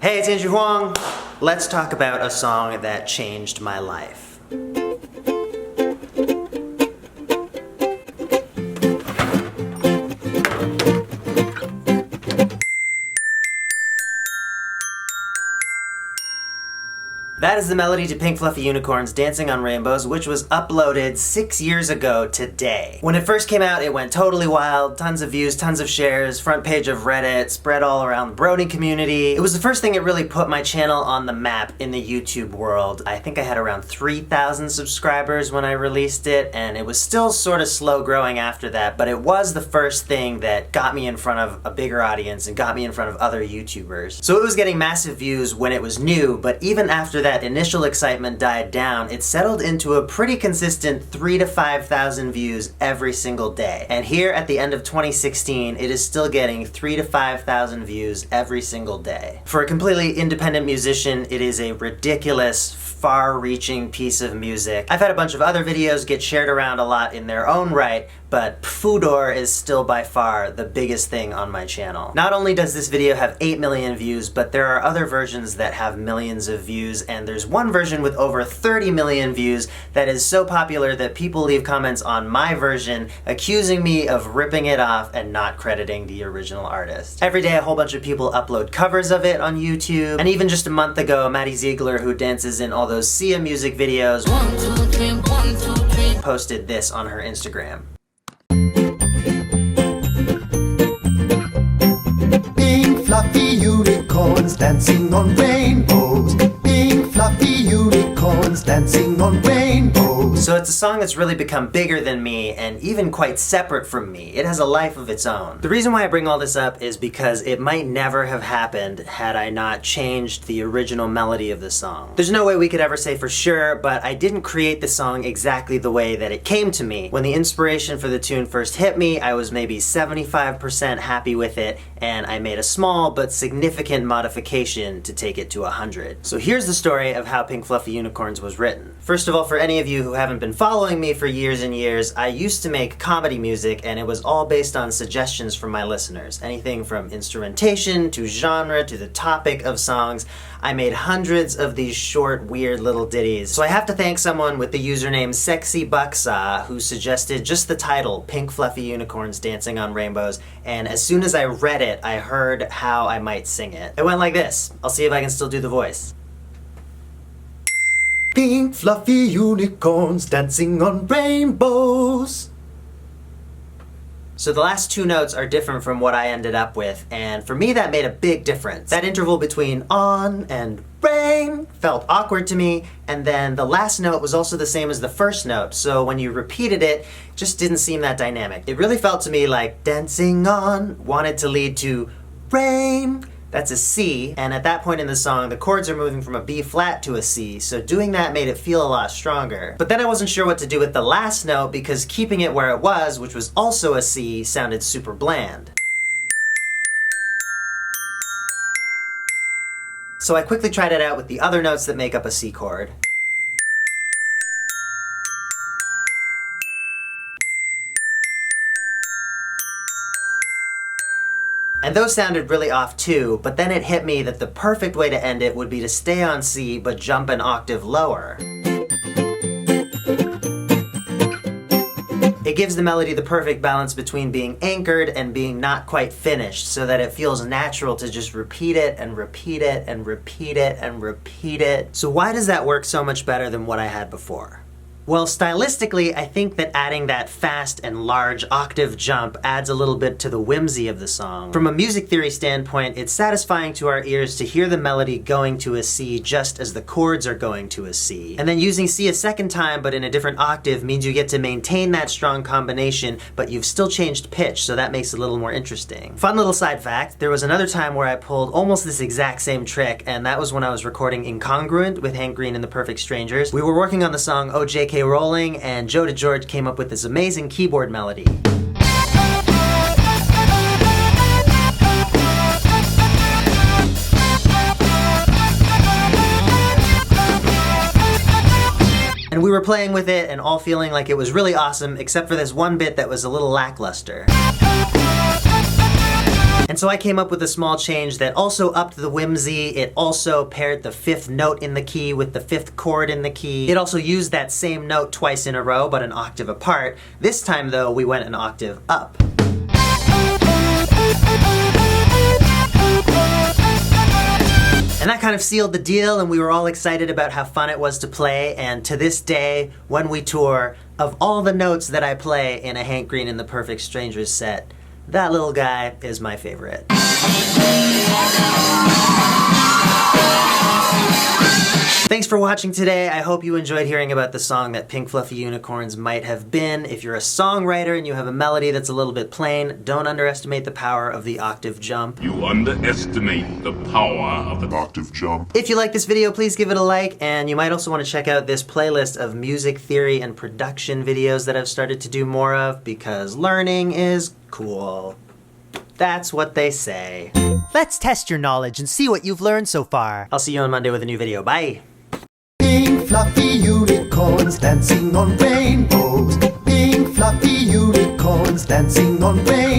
Hey, it's Andrew Huang. Let's talk about a song that changed my life. That is the melody to Pink Fluffy Unicorn's Dancing on Rainbows, which was uploaded 6 years ago today. When it first came out, it went totally wild, tons of views, tons of shares, front page of Reddit, spread all around the Brody community. It was the first thing that really put my channel on the map in the YouTube world. I think I had around 3,000 subscribers when I released it, and it was still sort of slow growing after that, but it was the first thing that got me in front of a bigger audience and got me in front of other YouTubers. So it was getting massive views when it was new, but even after that initial excitement died down, it settled into a pretty consistent 3,000 to 5,000 views every single day. And here at the end of 2016, it is still getting 3,000 to 5,000 views every single day. For a completely independent musician, it is a ridiculous, far-reaching piece of music. I've had a bunch of other videos get shared around a lot in their own right, but Fudor is still by far the biggest thing on my channel. Not only does this video have 8 million views, but there are other versions that have millions of views, and there's one version with over 30 million views that is so popular that people leave comments on my version accusing me of ripping it off and not crediting the original artist. Every day a whole bunch of people upload covers of it on YouTube, and even just a month ago, Maddie Ziegler, who dances in all those Sia music videos, 1, 2, 3, 1, 2, 3, posted this on her Instagram. Pink fluffy unicorns dancing on rainbows. Pink fluffy unicorns dancing on rainbows. So it's a song that's really become bigger than me and even quite separate from me. It has a life of its own. The reason why I bring all this up is because it might never have happened had I not changed the original melody of the song. There's no way we could ever say for sure, but I didn't create the song exactly the way that it came to me. When the inspiration for the tune first hit me, I was maybe 75% happy with it, and I made a small but significant modification to take it to 100. So here's the story of how Pink Fluffy Unicorns was written. First of all, for any of you who haven't been following me for years and years, I used to make comedy music, and it was all based on suggestions from my listeners. Anything from instrumentation to genre to the topic of songs. I made hundreds of these short, weird little ditties. So I have to thank someone with the username SexyBucksaw who suggested just the title, Pink Fluffy Unicorns Dancing on Rainbows, and as soon as I read it, I heard how I might sing it. It went like this. I'll see if I can still do the voice. Pink fluffy unicorns dancing on rainbows. So the last two notes are different from what I ended up with, and for me that made a big difference. That interval between on and rain felt awkward to me, and then the last note was also the same as the first note, so when you repeated it, it just didn't seem that dynamic. It really felt to me like dancing on wanted to lead to rain. That's a C, and at that point in the song, the chords are moving from a B flat to a C, so doing that made it feel a lot stronger. But then I wasn't sure what to do with the last note because keeping it where it was, which was also a C, sounded super bland. So I quickly tried it out with the other notes that make up a C chord. And those sounded really off too, but then it hit me that the perfect way to end it would be to stay on C but jump an octave lower. It gives the melody the perfect balance between being anchored and being not quite finished, so that it feels natural to just repeat it and repeat it and repeat it and repeat it. So why does that work so much better than what I had before? Well, stylistically, I think that adding that fast and large octave jump adds a little bit to the whimsy of the song. From a music theory standpoint, it's satisfying to our ears to hear the melody going to a C just as the chords are going to a C. And then using C a second time but in a different octave means you get to maintain that strong combination, but you've still changed pitch, so that makes it a little more interesting. Fun little side fact, there was another time where I pulled almost this exact same trick, and that was when I was recording Incongruent with Hank Green and the Perfect Strangers. We were working on the song OJK Rolling, and Joe DeGeorge came up with this amazing keyboard melody. And we were playing with it and all feeling like it was really awesome, except for this one bit that was a little lackluster. And so I came up with a small change that also upped the whimsy. It also paired the 5th note in the key with the 5th chord in the key. It also used that same note twice in a row, but an octave apart. This time though, we went an octave up. And that kind of sealed the deal, and we were all excited about how fun it was to play. And to this day, when we tour, of all the notes that I play in a Hank Green and the Perfect Strangers set, that little guy is my favorite. Thanks for watching today. I hope you enjoyed hearing about the song that Pink Fluffy Unicorns might have been. If you're a songwriter and you have a melody that's a little bit plain, don't underestimate the power of the octave jump. You underestimate the power of the octave jump. If you like this video, please give it a like, and you might also want to check out this playlist of music theory and production videos that I've started to do more of, because learning is cool. That's what they say. Let's test your knowledge and see what you've learned so far. I'll see you on Monday with a new video. Bye! Pink fluffy unicorns dancing on rainbows. Pink fluffy unicorns dancing on rainbows.